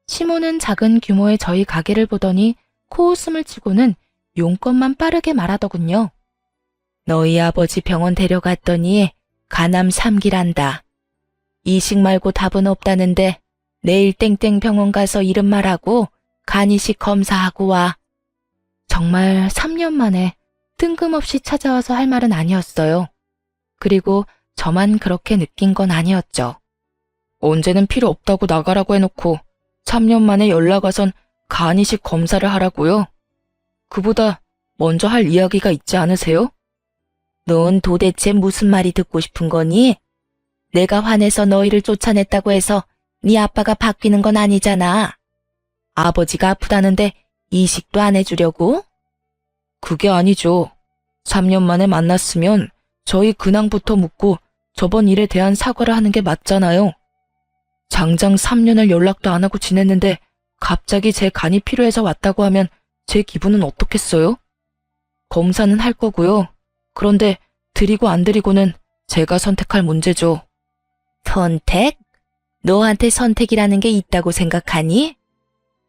시모는 작은 규모의 저희 가게를 보더니 코웃음을 치고는 용건만 빠르게 말하더군요. 너희 아버지 병원 데려갔더니 간암 3기란다. 이식 말고 답은 없다는데 내일 땡땡 병원 가서 이름 말하고 간이식 검사하고 와. 정말 3년 만에 뜬금없이 찾아와서 할 말은 아니었어요. 그리고 저만 그렇게 느낀 건 아니었죠. 언제는 필요 없다고 나가라고 해놓고 3년 만에 연락 와선 간이식 검사를 하라고요? 그보다 먼저 할 이야기가 있지 않으세요? 넌 도대체 무슨 말이 듣고 싶은 거니? 내가 화내서 너희를 쫓아냈다고 해서 네 아빠가 바뀌는 건 아니잖아. 아버지가 아프다는데 이식도 안 해주려고? 그게 아니죠. 3년 만에 만났으면 저희 근황부터 묻고 저번 일에 대한 사과를 하는 게 맞잖아요. 장장 3년을 연락도 안 하고 지냈는데 갑자기 제 간이 필요해서 왔다고 하면 제 기분은 어떻겠어요? 검사는 할 거고요. 그런데 드리고 안 드리고는 제가 선택할 문제죠. 선택? 너한테 선택이라는 게 있다고 생각하니?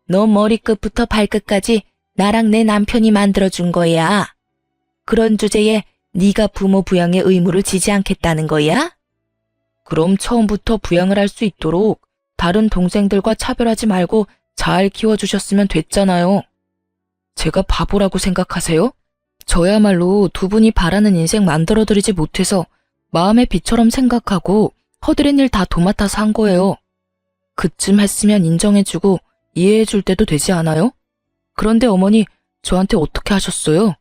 너 머리끝부터 발끝까지 나랑 내 남편이 만들어준 거야. 그런 주제에 네가 부모 부양의 의무를 지지 않겠다는 거야? 그럼 처음부터 부양을 할 수 있도록 다른 동생들과 차별하지 말고 잘 키워주셨으면 됐잖아요. 제가 바보라고 생각하세요? 저야말로 두 분이 바라는 인생 만들어드리지 못해서 마음의 비처럼 생각하고 허드렛 일 다 도맡아서 한 거예요. 그쯤 했으면 인정해주고 이해해줄 때도 되지 않아요? 그런데 어머니 저한테 어떻게 하셨어요?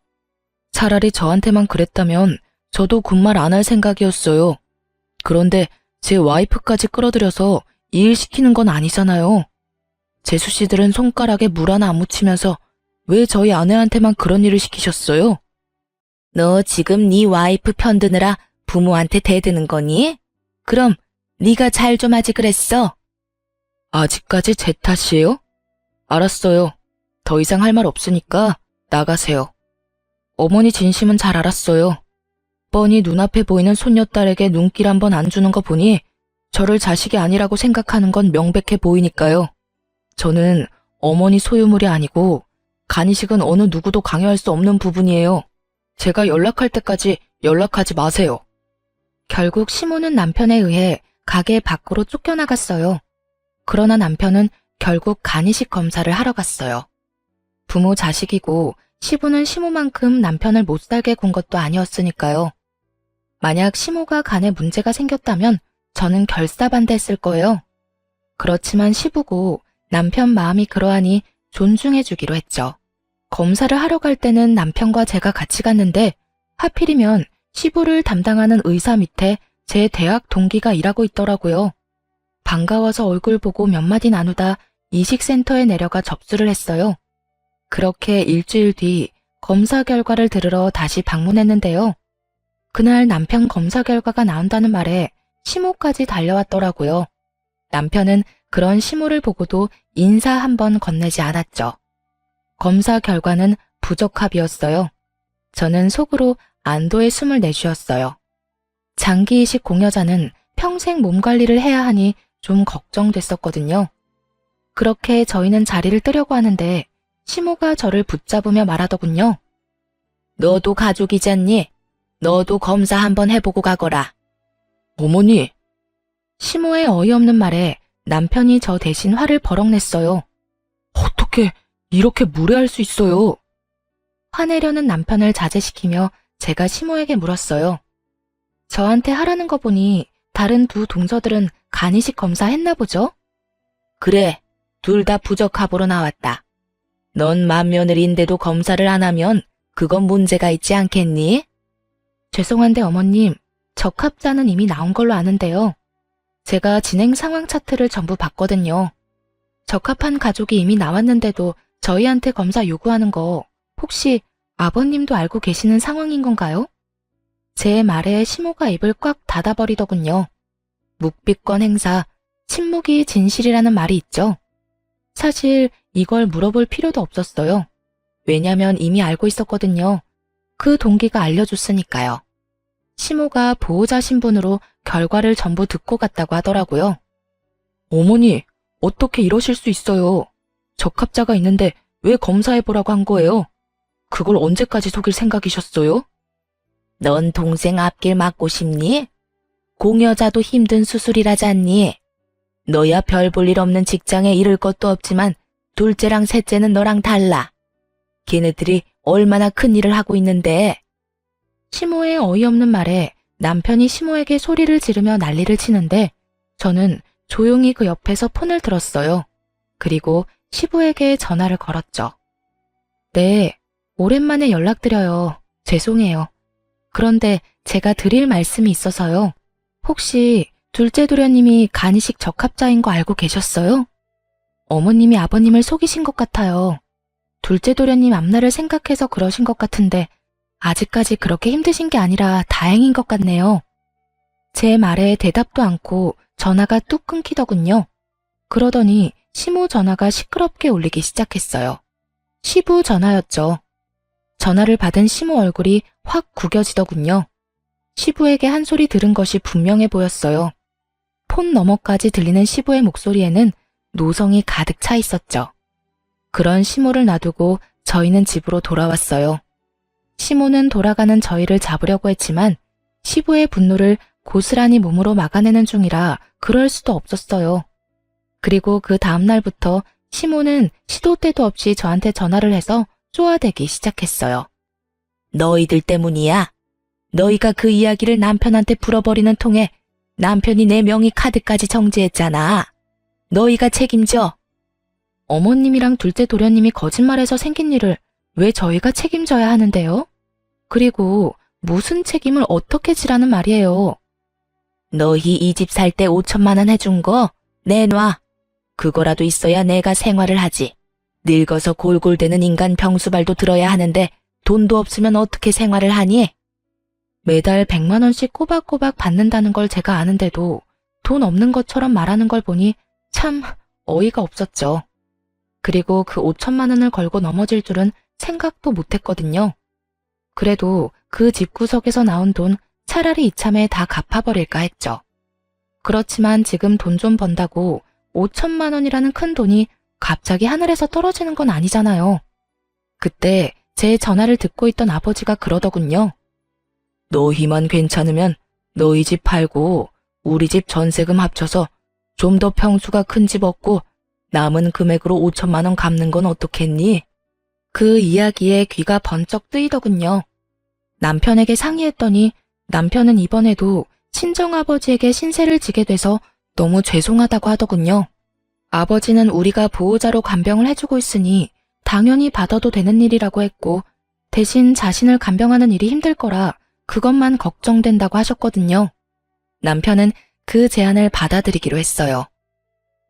차라리 저한테만 그랬다면 저도 군말 안 할 생각이었어요. 그런데 제 와이프까지 끌어들여서 이 일 시키는 건 아니잖아요. 재수 씨들은 손가락에 물 하나 안 묻히면서 왜 저희 아내한테만 그런 일을 시키셨어요? 너 지금 네 와이프 편드느라 부모한테 대드는 거니? 그럼 네가 잘 좀 하지 그랬어? 아직까지 제 탓이에요? 알았어요. 더 이상 할 말 없으니까 나가세요. 어머니 진심은 잘 알았어요. 뻔히 눈앞에 보이는 손녀딸에게 눈길 한번 안 주는 거 보니 저를 자식이 아니라고 생각하는 건 명백해 보이니까요. 저는 어머니 소유물이 아니고 간이식은 어느 누구도 강요할 수 없는 부분이에요. 제가 연락할 때까지 연락하지 마세요. 결국 시모는 남편에 의해 가게 밖으로 쫓겨나갔어요. 그러나 남편은 결국 간이식 검사를 하러 갔어요. 부모 자식이고 시부는 시모만큼 남편을 못 살게 군 것도 아니었으니까요. 만약 시모가 간에 문제가 생겼다면 저는 결사반대했을 거예요. 그렇지만 시부고 남편 마음이 그러하니 존중해주기로 했죠. 검사를 하러 갈 때는 남편과 제가 같이 갔는데 하필이면 시부를 담당하는 의사 밑에 제 대학 동기가 일하고 있더라고요. 반가워서 얼굴 보고 몇 마디 나누다 이식센터에 내려가 접수를 했어요. 그렇게 일주일 뒤 검사 결과를 들으러 다시 방문했는데요. 그날 남편 검사 결과가 나온다는 말에 시모까지 달려왔더라고요. 남편은 그런 시모를 보고도 인사 한 번 건네지 않았죠. 검사 결과는 부적합이었어요. 저는 속으로 안도의 숨을 내쉬었어요. 장기 이식 공여자는 평생 몸 관리를 해야 하니 좀 걱정됐었거든요. 그렇게 저희는 자리를 뜨려고 하는데 시모가 저를 붙잡으며 말하더군요. 너도 가족이잖니? 너도 검사 한번 해보고 가거라. 어머니! 시모의 어이없는 말에 남편이 저 대신 화를 버럭 냈어요. 어떻게 이렇게 무례할 수 있어요? 화내려는 남편을 자제시키며 제가 시모에게 물었어요. 저한테 하라는 거 보니 다른 두 동서들은 간이식 검사 했나 보죠? 그래, 둘 다 부적합으로 나왔다. 넌 맏며느리인데도 검사를 안 하면 그건 문제가 있지 않겠니? 죄송한데 어머님, 적합자는 이미 나온 걸로 아는데요. 제가 진행 상황 차트를 전부 봤거든요. 적합한 가족이 이미 나왔는데도 저희한테 검사 요구하는 거 혹시 아버님도 알고 계시는 상황인 건가요? 제 말에 시모가 입을 꽉 닫아버리더군요. 묵비권 행사, 침묵이 진실이라는 말이 있죠. 사실 이걸 물어볼 필요도 없었어요. 왜냐면 이미 알고 있었거든요. 그 동기가 알려줬으니까요. 시모가 보호자 신분으로 결과를 전부 듣고 갔다고 하더라고요. 어머니, 어떻게 이러실 수 있어요? 적합자가 있는데 왜 검사해보라고 한 거예요? 그걸 언제까지 속일 생각이셨어요? 넌 동생 앞길 막고 싶니? 공여자도 힘든 수술이라지 않니? 너야 별 볼 일 없는 직장에 이를 것도 없지만 둘째랑 셋째는 너랑 달라. 걔네들이 얼마나 큰 일을 하고 있는데. 시모의 어이없는 말에 남편이 시모에게 소리를 지르며 난리를 치는데 저는 조용히 그 옆에서 폰을 들었어요. 그리고 시부에게 전화를 걸었죠. 네, 오랜만에 연락드려요. 죄송해요. 그런데 제가 드릴 말씀이 있어서요. 혹시 둘째 도련님이 간이식 적합자인 거 알고 계셨어요? 어머님이 아버님을 속이신 것 같아요. 둘째 도련님 앞날을 생각해서 그러신 것 같은데 아직까지 그렇게 힘드신 게 아니라 다행인 것 같네요. 제 말에 대답도 않고 전화가 뚝 끊기더군요. 그러더니 시모 전화가 시끄럽게 울리기 시작했어요. 시부 전화였죠. 전화를 받은 시모 얼굴이 확 구겨지더군요. 시부에게 한 소리 들은 것이 분명해 보였어요. 폰 너머까지 들리는 시부의 목소리에는 노성이 가득 차 있었죠. 그런 시모를 놔두고 저희는 집으로 돌아왔어요. 시모는 돌아가는 저희를 잡으려고 했지만 시부의 분노를 고스란히 몸으로 막아내는 중이라 그럴 수도 없었어요. 그리고 그 다음 날부터 시모는 시도 때도 없이 저한테 전화를 해서 쪼아대기 시작했어요. 너희들 때문이야. 너희가 그 이야기를 남편한테 풀어버리는 통에 남편이 내 명의 카드까지 정지했잖아. 너희가 책임져. 어머님이랑 둘째 도련님이 거짓말해서 생긴 일을 왜 저희가 책임져야 하는데요? 그리고 무슨 책임을 어떻게 지라는 말이에요? 너희 이 집 살 때 5천만 원 해준 거 내놔. 그거라도 있어야 내가 생활을 하지. 늙어서 골골대는 인간 병수발도 들어야 하는데 돈도 없으면 어떻게 생활을 하니? 매달 100만 원씩 꼬박꼬박 받는다는 걸 제가 아는데도 돈 없는 것처럼 말하는 걸 보니 참 어이가 없었죠. 그리고 그 5천만 원을 걸고 넘어질 줄은 생각도 못했거든요. 그래도 그 집구석에서 나온 돈 차라리 이참에 다 갚아버릴까 했죠. 그렇지만 지금 돈 좀 번다고 5천만 원이라는 큰 돈이 갑자기 하늘에서 떨어지는 건 아니잖아요. 그때 제 전화를 듣고 있던 아버지가 그러더군요. 너희만 괜찮으면 너희 집 팔고 우리 집 전세금 합쳐서 좀 더 평수가 큰 집 얻고 남은 금액으로 5천만 원 갚는 건 어떻겠니? 그 이야기에 귀가 번쩍 뜨이더군요. 남편에게 상의했더니 남편은 이번에도 친정아버지에게 신세를 지게 돼서 너무 죄송하다고 하더군요. 아버지는 우리가 보호자로 간병을 해주고 있으니 당연히 받아도 되는 일이라고 했고 대신 자신을 간병하는 일이 힘들 거라 그것만 걱정된다고 하셨거든요. 남편은 그 제안을 받아들이기로 했어요.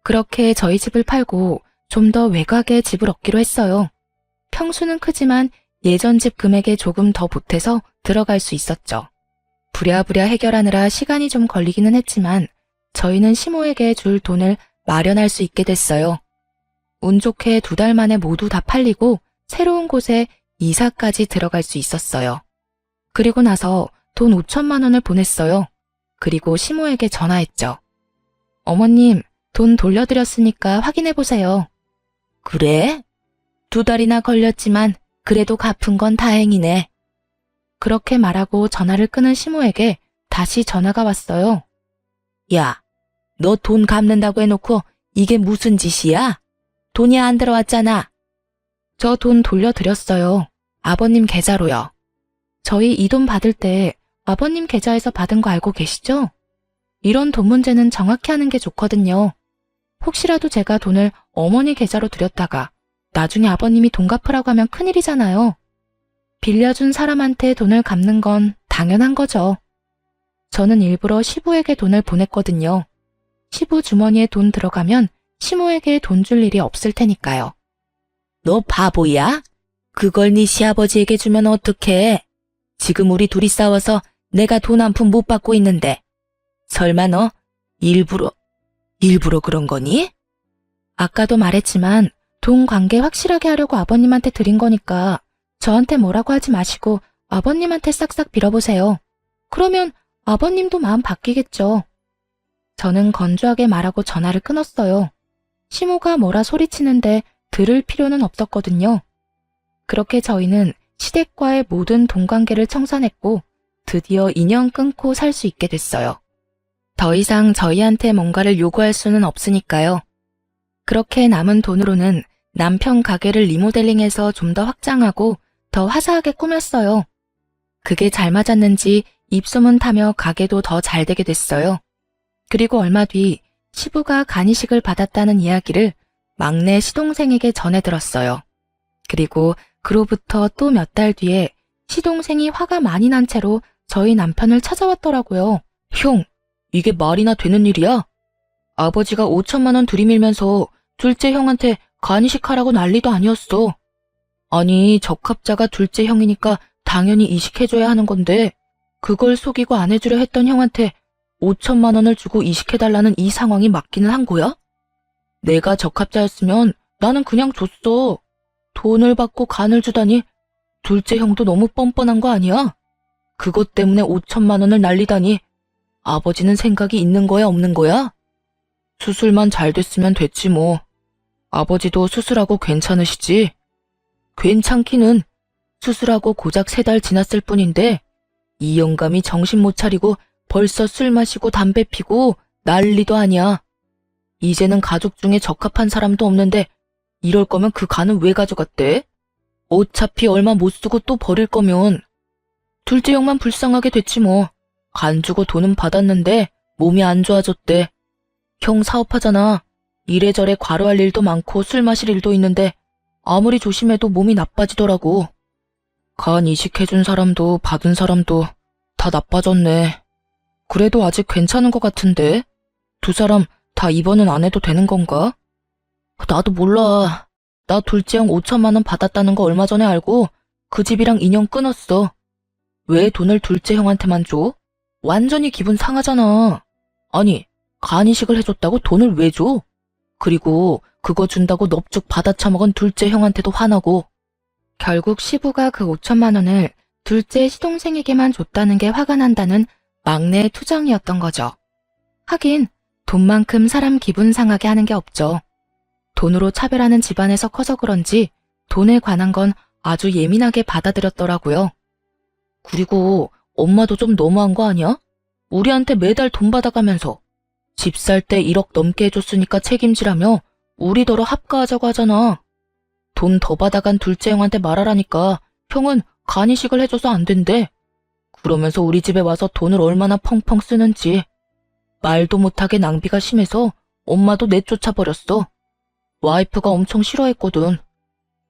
그렇게 저희 집을 팔고 좀 더 외곽에 집을 얻기로 했어요. 평수는 크지만 예전 집 금액에 조금 더 보태서 들어갈 수 있었죠. 부랴부랴 해결하느라 시간이 좀 걸리기는 했지만 저희는 시모에게 줄 돈을 마련할 수 있게 됐어요. 운 좋게 2달 만에 모두 다 팔리고 새로운 곳에 이사까지 들어갈 수 있었어요. 그리고 나서 돈 5천만 원을 보냈어요. 그리고 시모에게 전화했죠. 어머님, 돈 돌려드렸으니까 확인해보세요. 그래? 2달이나 걸렸지만 그래도 갚은 건 다행이네. 그렇게 말하고 전화를 끊은 시모에게 다시 전화가 왔어요. 야, 너 돈 갚는다고 해놓고 이게 무슨 짓이야? 돈이 안 들어왔잖아. 저 돈 돌려드렸어요. 아버님 계좌로요. 저희 이 돈 받을 때 아버님 계좌에서 받은 거 알고 계시죠? 이런 돈 문제는 정확히 하는 게 좋거든요. 혹시라도 제가 돈을 어머니 계좌로 드렸다가 나중에 아버님이 돈 갚으라고 하면 큰일이잖아요. 빌려준 사람한테 돈을 갚는 건 당연한 거죠. 저는 일부러 시부에게 돈을 보냈거든요. 시부 주머니에 돈 들어가면 시모에게 돈 줄 일이 없을 테니까요. 너 바보야? 그걸 네 시아버지에게 주면 어떡해? 지금 우리 둘이 싸워서 내가 돈 한 푼 못 받고 있는데 설마 너 일부러 그런 거니? 아까도 말했지만 돈 관계 확실하게 하려고 아버님한테 드린 거니까 저한테 뭐라고 하지 마시고 아버님한테 싹싹 빌어보세요. 그러면 아버님도 마음 바뀌겠죠. 저는 건조하게 말하고 전화를 끊었어요. 시모가 뭐라 소리치는데 들을 필요는 없었거든요. 그렇게 저희는 시댁과의 모든 돈 관계를 청산했고 드디어 인연 끊고 살 수 있게 됐어요. 더 이상 저희한테 뭔가를 요구할 수는 없으니까요. 그렇게 남은 돈으로는 남편 가게를 리모델링해서 좀 더 확장하고 더 화사하게 꾸몄어요. 그게 잘 맞았는지 입소문 타며 가게도 더 잘 되게 됐어요. 그리고 얼마 뒤 시부가 간이식을 받았다는 이야기를 막내 시동생에게 전해 들었어요. 그리고 그로부터 또 몇 달 뒤에 시동생이 화가 많이 난 채로 저희 남편을 찾아왔더라고요. 형, 이게 말이나 되는 일이야? 아버지가 5천만 원 들이밀면서 둘째 형한테 간이식하라고 난리도 아니었어. 아니, 적합자가 둘째 형이니까 당연히 이식해줘야 하는 건데 그걸 속이고 안 해주려 했던 형한테 5천만 원을 주고 이식해달라는 이 상황이 맞기는 한 거야? 내가 적합자였으면 나는 그냥 줬어. 돈을 받고 간을 주다니 둘째 형도 너무 뻔뻔한 거 아니야? 그것 때문에 5천만 원을 날리다니 아버지는 생각이 있는 거야 없는 거야? 수술만 잘 됐으면 됐지 뭐. 아버지도 수술하고 괜찮으시지? 괜찮기는 수술하고 고작 3달 지났을 뿐인데 이 영감이 정신 못 차리고 벌써 술 마시고 담배 피고 난리도 아니야. 이제는 가족 중에 적합한 사람도 없는데 이럴 거면 그 간은 왜 가져갔대? 어차피 얼마 못 쓰고 또 버릴 거면 둘째 형만 불쌍하게 됐지 뭐. 간 주고 돈은 받았는데 몸이 안 좋아졌대. 형 사업하잖아. 이래저래 과로할 일도 많고 술 마실 일도 있는데 아무리 조심해도 몸이 나빠지더라고. 간 이식해준 사람도 받은 사람도 다 나빠졌네. 그래도 아직 괜찮은 것 같은데? 두 사람 다 입원은 안 해도 되는 건가? 나도 몰라. 나 둘째 형 5천만 원 받았다는 거 얼마 전에 알고 그 집이랑 인연 끊었어. 왜 돈을 둘째 형한테만 줘? 완전히 기분 상하잖아. 아니, 간 이식을 해줬다고 돈을 왜 줘? 그리고 그거 준다고 넙죽 받아쳐먹은 둘째 형한테도 화나고. 결국 시부가 그 5천만 원을 둘째 시동생에게만 줬다는 게 화가 난다는 막내의 투정이었던 거죠. 하긴 돈만큼 사람 기분 상하게 하는 게 없죠. 돈으로 차별하는 집안에서 커서 그런지 돈에 관한 건 아주 예민하게 받아들였더라고요. 그리고 엄마도 좀 너무한 거 아니야? 우리한테 매달 돈 받아가면서 집 살 때 1억 넘게 해줬으니까 책임지라며 우리더러 합가하자고 하잖아. 돈 더 받아간 둘째 형한테 말하라니까 형은 간이식을 해줘서 안 된대. 그러면서 우리 집에 와서 돈을 얼마나 펑펑 쓰는지. 말도 못하게 낭비가 심해서 엄마도 내쫓아버렸어. 와이프가 엄청 싫어했거든.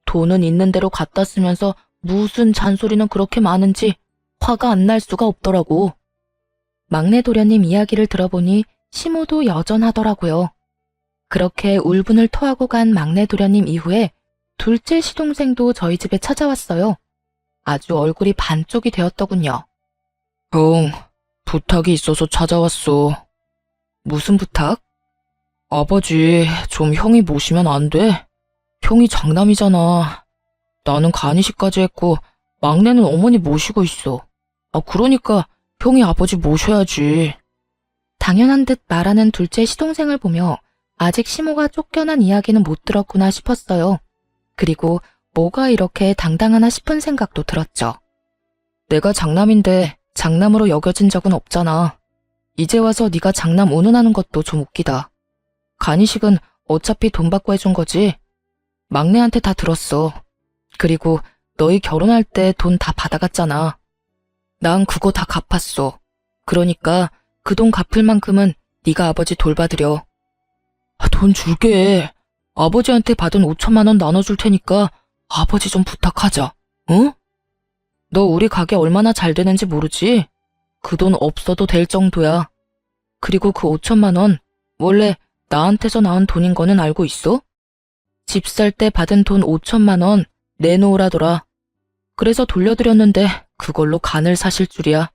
돈은 있는 대로 갖다 쓰면서 무슨 잔소리는 그렇게 많은지 화가 안 날 수가 없더라고. 막내 도련님 이야기를 들어보니 시모도 여전하더라고요. 그렇게 울분을 토하고 간 막내 도련님 이후에 둘째 시동생도 저희 집에 찾아왔어요. 아주 얼굴이 반쪽이 되었더군요. 형, 부탁이 있어서 찾아왔어. 무슨 부탁? 아버지, 좀 형이 모시면 안 돼? 형이 장남이잖아. 나는 간이식까지 했고 막내는 어머니 모시고 있어. 그러니까 형이 아버지 모셔야지. 당연한 듯 말하는 둘째 시동생을 보며 아직 시모가 쫓겨난 이야기는 못 들었구나 싶었어요. 그리고 뭐가 이렇게 당당하나 싶은 생각도 들었죠. 내가 장남인데 장남으로 여겨진 적은 없잖아. 이제 와서 네가 장남 운운하는 것도 좀 웃기다. 간이식은 어차피 돈 받고 해준 거지. 막내한테 다 들었어. 그리고 너희 결혼할 때 돈 다 받아갔잖아. 난 그거 다 갚았어. 그러니까 그 돈 갚을 만큼은 네가 아버지 돌봐드려. 돈 줄게. 아버지한테 받은 5천만 원 나눠줄 테니까 아버지 좀 부탁하자. 응? 너 우리 가게 얼마나 잘 되는지 모르지? 그 돈 없어도 될 정도야. 그리고 그 5천만 원 원래 나한테서 나온 돈인 거는 알고 있어? 집 살 때 받은 돈 5천만 원 내놓으라더라. 그래서 돌려드렸는데 그걸로 간을 사실 줄이야.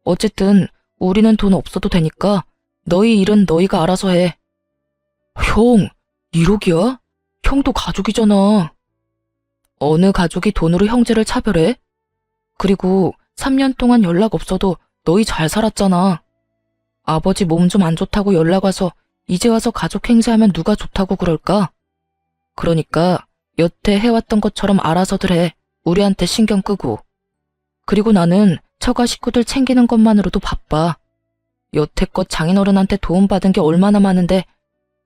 어쨌든 우리는 돈 없어도 되니까 너희 일은 너희가 알아서 해. 형, 1억이야? 형도 가족이잖아. 어느 가족이 돈으로 형제를 차별해? 그리고 3년 동안 연락 없어도 너희 잘 살았잖아. 아버지 몸 좀 안 좋다고 연락 와서 이제 와서 가족 행세하면 누가 좋다고 그럴까? 그러니까 여태 해왔던 것처럼 알아서들 해. 우리한테 신경 끄고. 그리고 나는 처가 식구들 챙기는 것만으로도 바빠. 여태껏 장인어른한테 도움받은 게 얼마나 많은데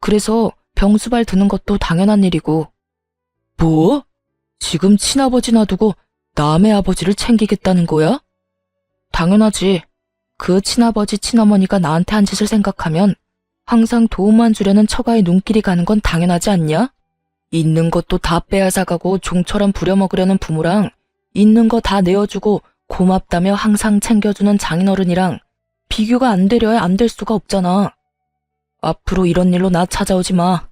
그래서 병수발 드는 것도 당연한 일이고. 뭐? 지금 친아버지 놔두고 남의 아버지를 챙기겠다는 거야? 당연하지. 그 친아버지 친어머니가 나한테 한 짓을 생각하면 항상 도움만 주려는 처가의 눈길이 가는 건 당연하지 않냐? 있는 것도 다 빼앗아가고 종처럼 부려먹으려는 부모랑 있는 거 다 내어주고 고맙다며 항상 챙겨주는 장인어른이랑 비교가 안 되려야 안 될 수가 없잖아. 앞으로 이런 일로 나 찾아오지 마.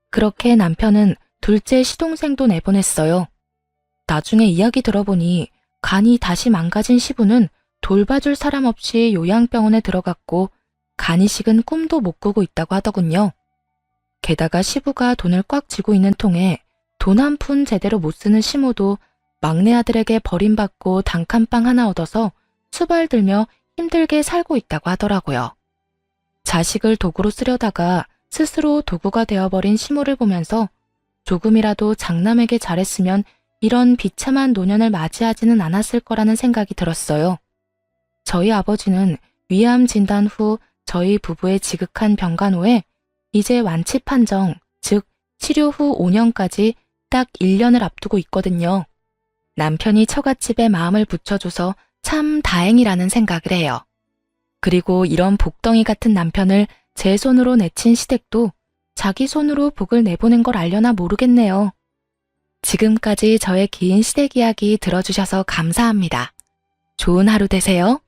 그렇게 남편은 둘째 시동생도 내보냈어요. 나중에 이야기 들어보니 간이 다시 망가진 시부는 돌봐줄 사람 없이 요양병원에 들어갔고 간이식은 꿈도 못 꾸고 있다고 하더군요. 게다가 시부가 돈을 꽉 쥐고 있는 통에 돈 한 푼 제대로 못 쓰는 시모도 막내 아들에게 버림받고 단칸방 하나 얻어서 수발들며 힘들게 살고 있다고 하더라고요. 자식을 도구로 쓰려다가 스스로 도구가 되어버린 시모를 보면서 조금이라도 장남에게 잘했으면 이런 비참한 노년을 맞이하지는 않았을 거라는 생각이 들었어요. 저희 아버지는 위암 진단 후 저희 부부의 지극한 병간호에 이제 완치 판정, 즉 치료 후 5년까지 딱 1년을 앞두고 있거든요. 남편이 처갓집에 마음을 붙여줘서 참 다행이라는 생각을 해요. 그리고 이런 복덩이 같은 남편을 제 손으로 내친 시댁도 자기 손으로 복을 내보낸 걸 알려나 모르겠네요. 지금까지 저의 긴 시댁 이야기 들어주셔서 감사합니다. 좋은 하루 되세요.